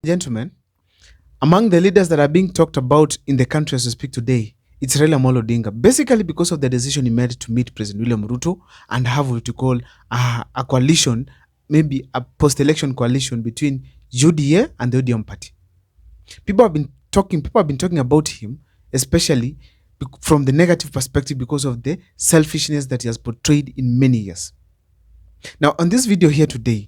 Gentlemen, among the leaders that are being talked about in the country as we speak today, it's Raila Amolo Odinga. Basically, because of the decision he made to meet President William Ruto and have what you call a coalition, maybe a post-election coalition between UDA and the ODM party. People have been talking about him, especially from the negative perspective because of the selfishness that he has portrayed in many years. Now, on this video here today,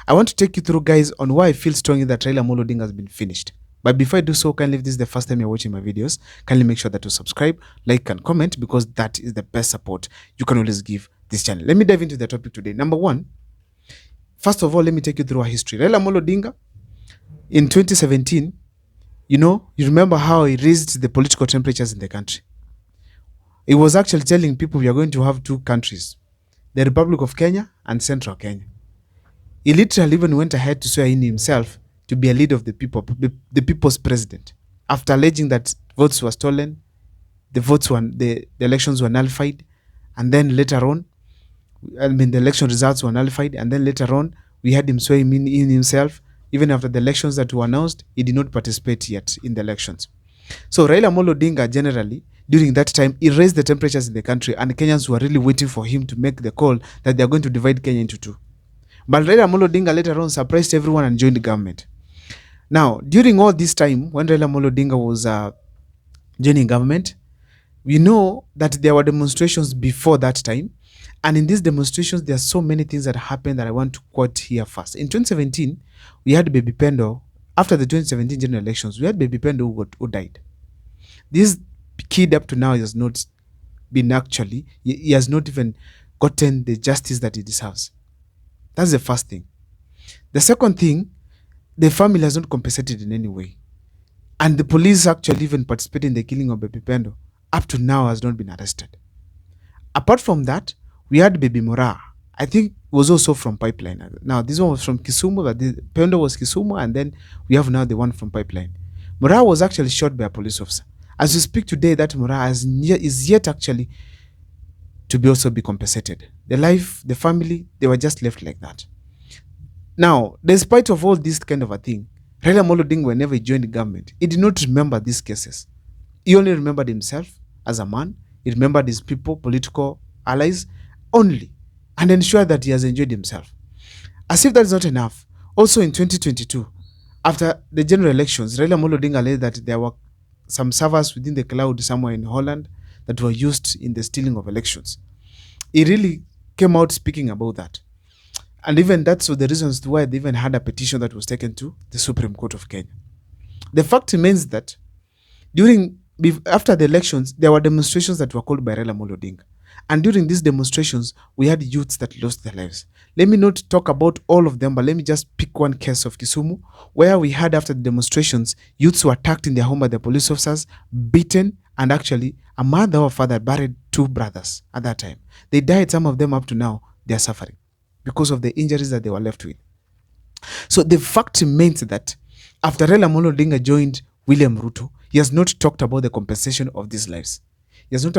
I want to take you through, guys, on why I feel strongly that Raila Amolo Odinga has been finished. But before I do so, kindly, if this is the first time you're watching my videos, kindly make sure that you subscribe, like, and comment, because that is the best support you can always give this channel. Let me dive into the topic today. Number one, first of all, let me take you through our history. Raila Amolo Odinga, in 2017, you remember how he raised the political temperatures in the country. He was actually telling people we are going to have two countries, the Republic of Kenya and Central Kenya. He literally even went ahead to swear in himself to be a leader of the people, the people's president, after alleging that votes were stolen, the elections were nullified, and then later on, the election results were nullified, and then later on, we had him swearing in himself. Even after the elections that were announced, he did not participate yet in the elections. So Raila Amolo Odinga, generally, during that time, he raised the temperatures in the country, and Kenyans were really waiting for him to make the call that they are going to divide Kenya into two. But Raila Amolo Odinga later on surprised everyone and joined the government. Now, during all this time, when Raila Amolo Odinga was joining government, we know that there were demonstrations before that time. And in these demonstrations, there are so many things that happened that I want to quote here first. In 2017, we had Baby Pendo. After the 2017 general elections, we had Baby Pendo who died. This kid up to now has not been he has not even gotten the justice that he deserves. That's the first thing. The second thing, the family has not compensated in any way. And the police actually even participated in the killing of Baby Pendo. Up to now has not been arrested. Apart from that, we had Baby Mora. I think was also from Pipeline. Now, this one was from Kisumu, but the Pendo was Kisumu, and then we have now the one from Pipeline. Mora was actually shot by a police officer. As we speak today, that Mora is yet actually to be also be compensated. The life, the family, they were just left like that. Now, despite of all this kind of a thing, Raila Amolo Odinga, whenever he joined the government, he did not remember these cases. He only remembered himself as a man. He remembered his people, political allies only, and ensured that he has enjoyed himself. As if that is not enough, also in 2022, after the general elections, Raila Amolo Odinga alleged that there were some servers within the cloud somewhere in Holland that were used in the stealing of elections. He really came out speaking about that. And even that's the reasons why they even had a petition that was taken to the Supreme Court of Kenya. The fact remains that after the elections, there were demonstrations that were called by Raila Amolo Odinga. And during these demonstrations, we had youths that lost their lives. Let me not talk about all of them, but let me just pick one case of Kisumu, where we had, after the demonstrations, youths were attacked in their home by the police officers, beaten, and actually a mother or father buried two brothers at that time. They died, some of them up to now, they are suffering because of the injuries that they were left with. So the fact remains that after Raila Amolo Odinga joined William Ruto, he has not talked about the compensation of these lives. He has not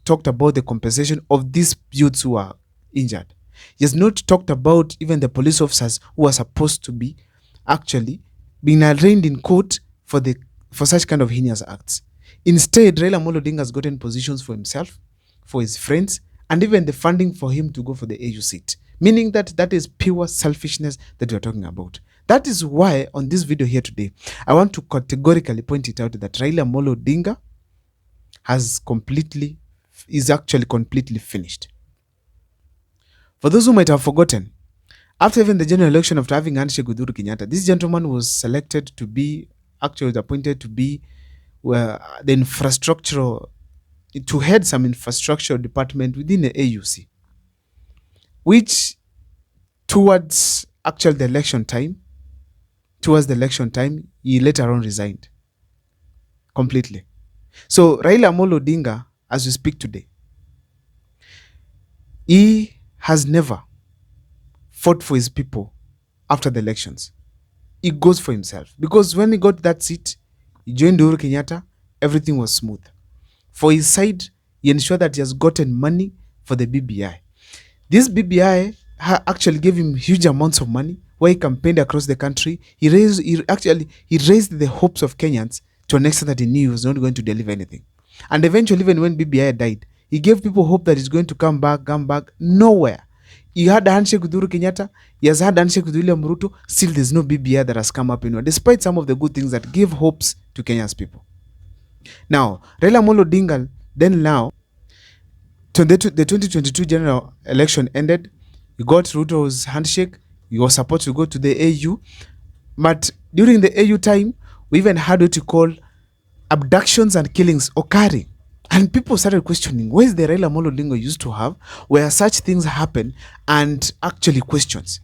talked about the compensation of these youths who are injured. He has not talked about even the police officers who are supposed to be actually being arraigned in court for such kind of heinous acts. Instead, Raila Amolo Odinga has gotten positions for himself, for his friends, and even the funding for him to go for the AU seat. Meaning that is pure selfishness that we are talking about. That is why on this video here today, I want to categorically point it out that Raila Amolo Odinga is actually completely finished. For those who might have forgotten, after even the general election, after having handshake with Uhuru Kenyatta, this gentleman was selected to be, actually appointed to be to head some infrastructure department within the AUC, which towards the election time, he later on resigned completely. So Raila Amolo Odinga, as we speak today, he has never fought for his people after the elections. He goes for himself. Because when he got that seat, he joined Uhuru Kenyatta, everything was smooth. For his side, he ensured that he has gotten money for the BBI. This BBI actually gave him huge amounts of money, where he campaigned across the country. He raised the hopes of Kenyans to an extent that he knew he was not going to deliver anything. And eventually, even when BBI died, he gave people hope that he's going to come back. Nowhere. He had a handshake with Uhuru Kenyatta. He has had a handshake with William Ruto. Still, there's no BBI that has come up anywhere, despite some of the good things that give hopes to Kenya's people. Now, Raila Amolo Odinga, then now, the 2022 general election ended. He got Ruto's handshake. He was supposed to go to the AU. But during the AU time, we even had what you call abductions and killings occurring. And people started questioning, where is the Raila Amolo Odinga used to have, where such things happen and actually questions,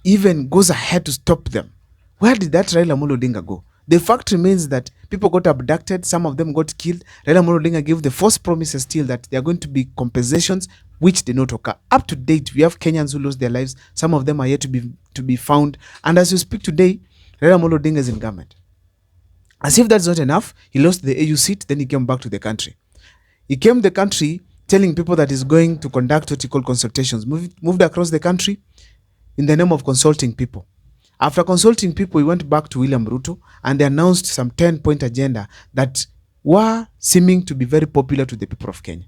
even goes ahead to stop them. Where did that Raila Amolo Odinga go? The fact remains that people got abducted, some of them got killed. Raila Amolo Odinga gave the false promises still that there are going to be compensations, which did not occur. Up to date, we have Kenyans who lost their lives. Some of them are yet to be found. And as we speak today, Raila Amolo Odinga is in government. As if that's not enough, he lost the AU seat, then he came back to the country. He came to the country telling people that he's going to conduct what he called consultations. Moved across the country in the name of consulting people. After consulting people, he went back to William Ruto and they announced some 10-point agenda that were seeming to be very popular to the people of Kenya.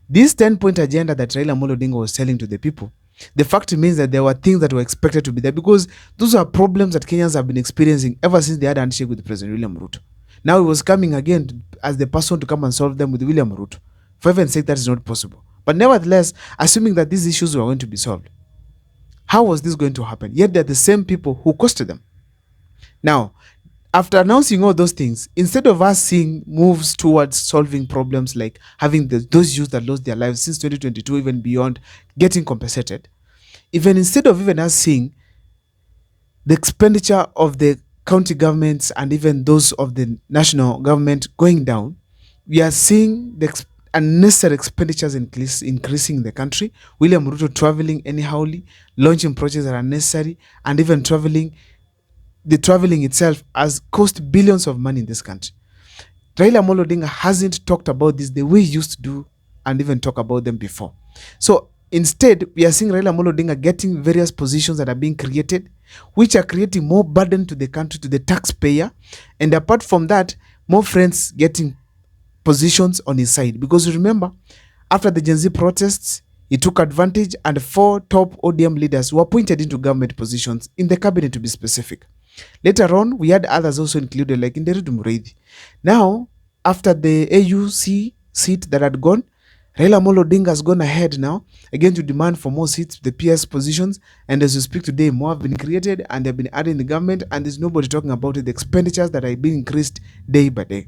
This 10-point agenda that Raila Amolo Odinga was telling to the people, the fact remains that there were things that were expected to be there because those are problems that Kenyans have been experiencing ever since they had a handshake with President William Ruto. Now he was coming again as the person to come and solve them with William Ruto. For heaven's sake, that is not possible. But nevertheless, assuming that these issues were going to be solved, how was this going to happen? Yet they're the same people who costed them. Now, after announcing all those things, instead of us seeing moves towards solving problems like having those youth that lost their lives since 2022, even beyond, getting compensated, even instead of even us seeing the expenditure of the county governments and even those of the national government going down, we are seeing the unnecessary expenditures increasing in the country. William Ruto traveling anyhowly, launching projects that are unnecessary, and even the traveling itself has cost billions of money in this country. Raila Amolo Odinga hasn't talked about this the way he used to do and even talk about them before. So instead, we are seeing Raila Amolo Odinga getting various positions that are being created, which are creating more burden to the country, to the taxpayer. And apart from that, more friends getting positions on his side. Because remember, after the Gen Z protests, he took advantage and 4 top ODM leaders were appointed into government positions in the cabinet, to be specific. Later on, we had others also included, like Nderitu Mureithi. Now, after the AUC seat that had gone, Raila Amolo Odinga has gone ahead now, again to demand for more seats, the PS positions, and as we speak today, more have been created and they've been added in the government, and there's nobody talking about it, the expenditures that are being increased day by day.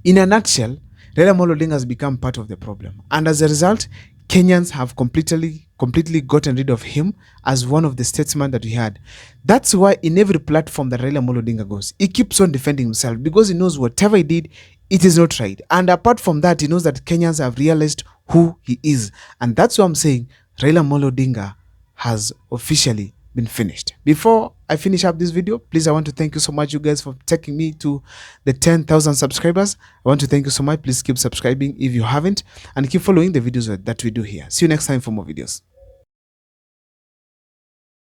In a nutshell, Raila Amolo Odinga has become part of the problem, and as a result, Kenyans have completely gotten rid of him as one of the statesmen that we had. That's why in every platform that Raila Amolo Odinga goes, he keeps on defending himself because he knows whatever he did, it is not right. And apart from that, he knows that Kenyans have realized who he is. And that's why I'm saying Raila Amolo Odinga has officially been finished. Before I finish up this video, please, I want to thank you so much, you guys, for taking me to the 10,000 subscribers. I want to thank you so much. Please keep subscribing if you haven't, and keep following the videos that we do here. See you next time for more videos.